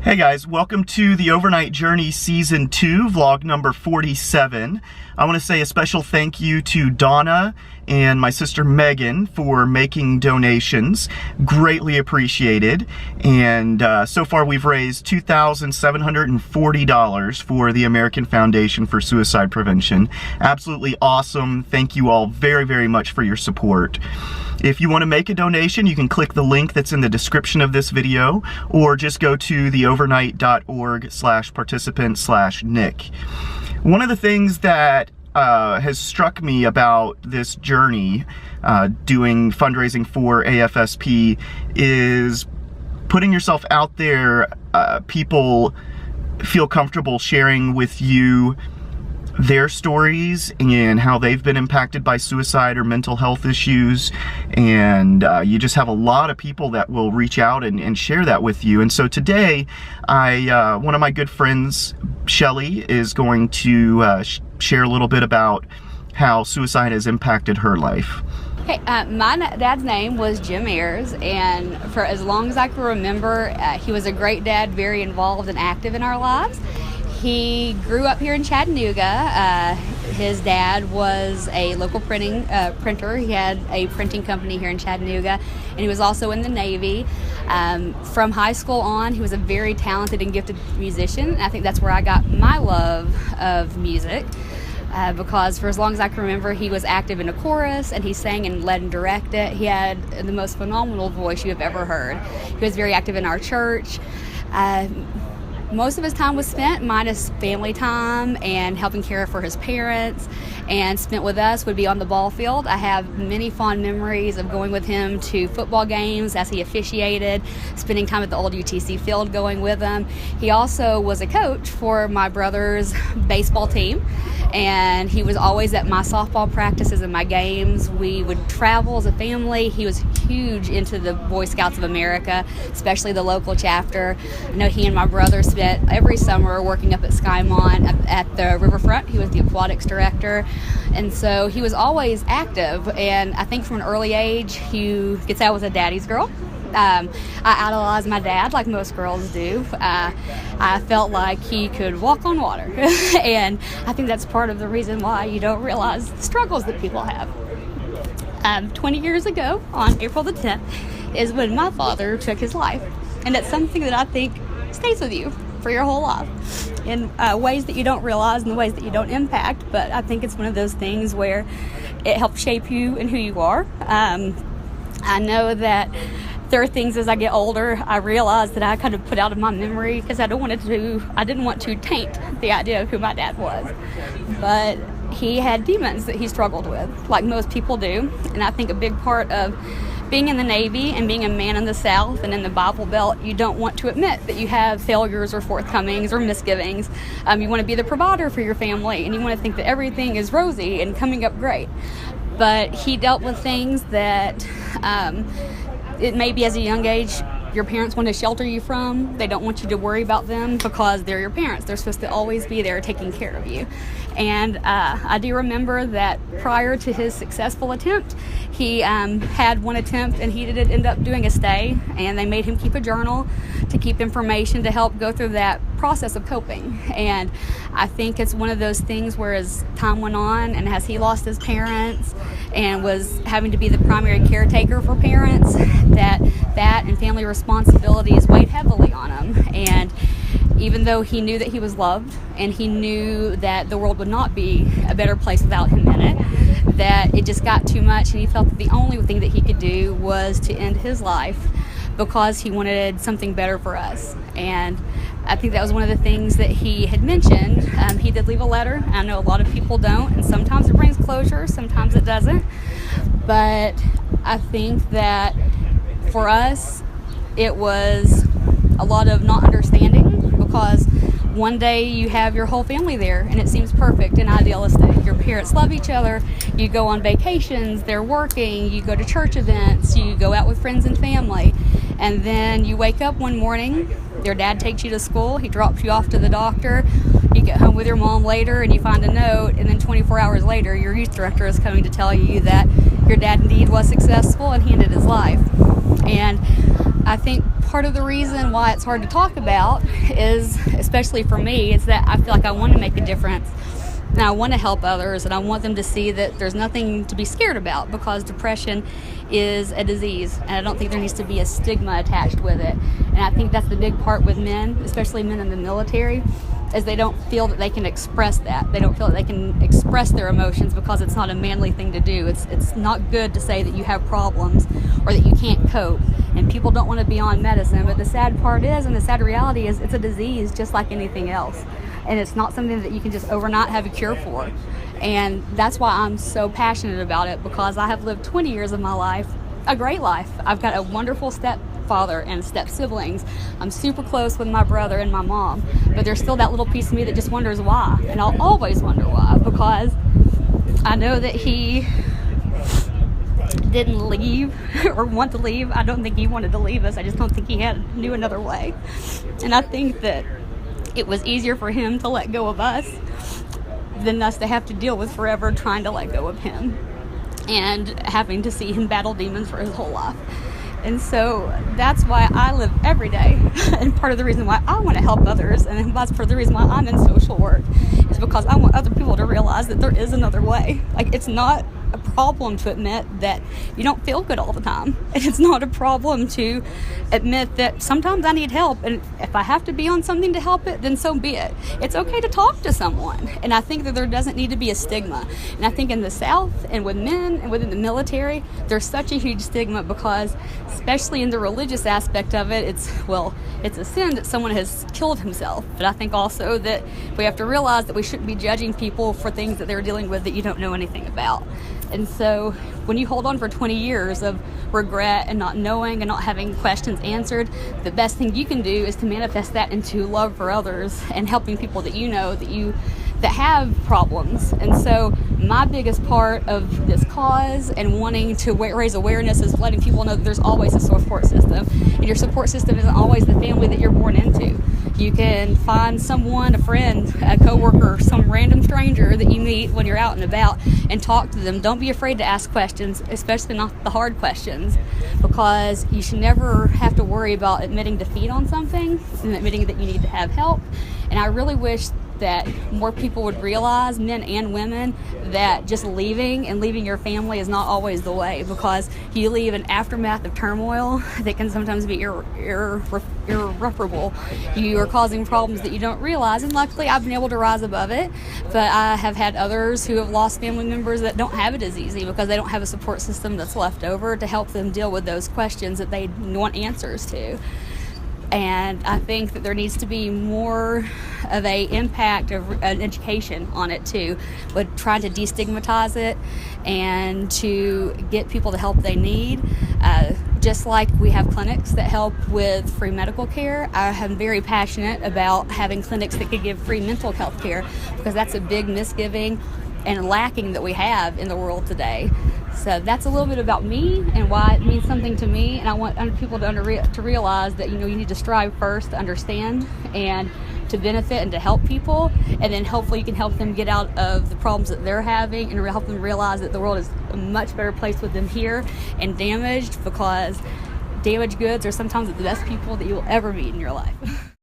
Hey guys, welcome to the Overnight Journey Season 2, vlog number 47. I want to say a special thank you to Donna and my sister Megan for making donations. Greatly appreciated. And so far we've raised $2,740 for the American Foundation for Suicide Prevention. Absolutely awesome. Thank you all very, very much for your support. If you want to make a donation, you can click the link that's in the description of this video, or just go to theovernight.org/participant/Nick. One of the things that has struck me about this journey doing fundraising for AFSP is putting yourself out there. People feel comfortable sharing with you their stories and how they've been impacted by suicide or mental health issues, and you just have a lot of people that will reach out and share that with you. And so today one of my good friends, Shelly, is going to share a little bit about how suicide has impacted her life. Hey, my dad's name was Jim Ayers, and for as long as I can remember, he was a great dad, very involved and active in our lives. He grew up here in Chattanooga. His dad was a local printer. He had a printing company here in Chattanooga, and he was also in the Navy. From high school on, he was a very talented and gifted musician, and I think that's where I got my love of music. Because for as long as I can remember, he was active in a chorus, and he sang and led and directed. He had the most phenomenal voice you have ever heard. He was very active in our church. Most of his time was spent minus family time and helping care for his parents, and spent with us would be on the ball field. I have many fond memories of going with him to football games as he officiated, spending time at the old UTC field going with him. He also was a coach for my brother's baseball team, and he was always at my softball practices and my games. We would travel as a family. He was huge into the Boy Scouts of America, especially the local chapter. I know he and my brother spent every summer working up at Skymont at the riverfront. He was the aquatics director, and so he was always active. And I think from an early age, he gets out with a daddy's girl. I idolized my dad like most girls do. I felt like he could walk on water. And I think that's part of the reason why you don't realize the struggles that people have. 20 years ago, on April the 10th, is when my father took his life. And it's something that I think stays with you for your whole life in ways that you don't realize and the ways that you don't impact. But I think it's one of those things where it helps shape you and who you are. I know that there are things as I get older, I realize that I kind of put out of my memory because I didn't want to taint the idea of who my dad was. But he had demons that he struggled with, like most people do. And I think a big part of being in the Navy and being a man in the South and in the Bible Belt, you don't want to admit that you have failures or forthcomings or misgivings. You want to be the provider for your family, and you want to think that everything is rosy and coming up great. But he dealt with things that it may be as a young age your parents want to shelter you from. They don't want you to worry about them because they're your parents. They're supposed to always be there taking care of you. And I do remember that prior to his successful attempt, he had one attempt and he did end up doing a stay, and they made him keep a journal to keep information to help go through that process of coping. And I think it's one of those things where as time went on and as he lost his parents and was having to be the primary caretaker for parents, that and family responsibilities weighed heavily on him. And even though he knew that he was loved and he knew that the world would not be a better place without him in it, that it just got too much, and he felt that the only thing that he could do was to end his life because he wanted something better for us. And I think that was one of the things that he had mentioned. He did leave a letter. I know a lot of people don't, and sometimes it brings closure, sometimes it doesn't. But I think that for us, it was a lot of not understanding, because one day you have your whole family there and it seems perfect and idealistic. Your parents love each other, you go on vacations, they're working, you go to church events, you go out with friends and family, and then you wake up one morning, your dad takes you to school, he drops you off to the doctor, you get home with your mom later and you find a note, and then 24 hours later your youth director is coming to tell you that your dad indeed was successful and he ended his life. And I think part of the reason why it's hard to talk about is, especially for me, is that I feel like I want to make a difference. And I want to help others, and I want them to see that there's nothing to be scared about, because depression is a disease, and I don't think there needs to be a stigma attached with it. And I think that's the big part with men, especially men in the military, is they don't feel that they can express that. They don't feel that they can express their emotions because it's not a manly thing to do. It's not good to say that you have problems or that you can't cope. And people don't want to be on medicine, but the sad part is, and the sad reality is, it's a disease just like anything else. And it's not something that you can just overnight have a cure for. And that's why I'm so passionate about it, because I have lived 20 years of my life, a great life. I've got a wonderful stepfather and step siblings. I'm super close with my brother and my mom, but there's still that little piece of me that just wonders why. And I'll always wonder why, because I know that he didn't leave or want to leave. I don't think he wanted to leave us. I just don't think he knew another way. And I think that it was easier for him to let go of us than us to have to deal with forever trying to let go of him and having to see him battle demons for his whole life. And so that's why I live every day. And part of the reason why I want to help others, and that's part of the reason why I'm in social work, is because I want other people to realize that there is another way. Like, it's not a problem to admit that you don't feel good all the time. And it's not a problem to admit that sometimes I need help, and if I have to be on something to help it, then so be it. It's okay to talk to someone. And I think that there doesn't need to be a stigma. And I think in the South and with men and within the military, there's such a huge stigma, because especially in the religious aspect of it, it's a sin that someone has killed himself. But I think also that we have to realize that we shouldn't be judging people for things that they're dealing with that you don't know anything about. And so when you hold on for 20 years of regret and not knowing and not having questions answered, the best thing you can do is to manifest that into love for others and helping people that you know that have problems. And so my biggest part of this cause and wanting to raise awareness is letting people know that there's always a support system, and your support system isn't always the family that you're born into. You can find someone, a friend, a coworker, some random stranger that you meet when you're out and about, and talk to them. Don't be afraid to ask questions, especially not the hard questions, because you should never have to worry about admitting defeat on something and admitting that you need to have help. And I really wish that more people would realize, men and women, that just leaving your family is not always the way, because you leave an aftermath of turmoil that can sometimes be irreparable. You are causing problems that you don't realize, and luckily I've been able to rise above it, but I have had others who have lost family members that don't have it as easy because they don't have a support system that's left over to help them deal with those questions that they want answers to. And I think that there needs to be more of a impact of an education on it too, but trying to destigmatize it and to get people the help they need. Just like we have clinics that help with free medical care, I am very passionate about having clinics that could give free mental health care, because that's a big misgiving and lacking that we have in the world today. So that's a little bit about me and why it means something to me, and I want other people to realize that you need to strive first to understand and to benefit and to help people, and then hopefully you can help them get out of the problems that they're having and help them realize that the world is a much better place with them here and damaged, because damaged goods are sometimes the best people that you will ever meet in your life.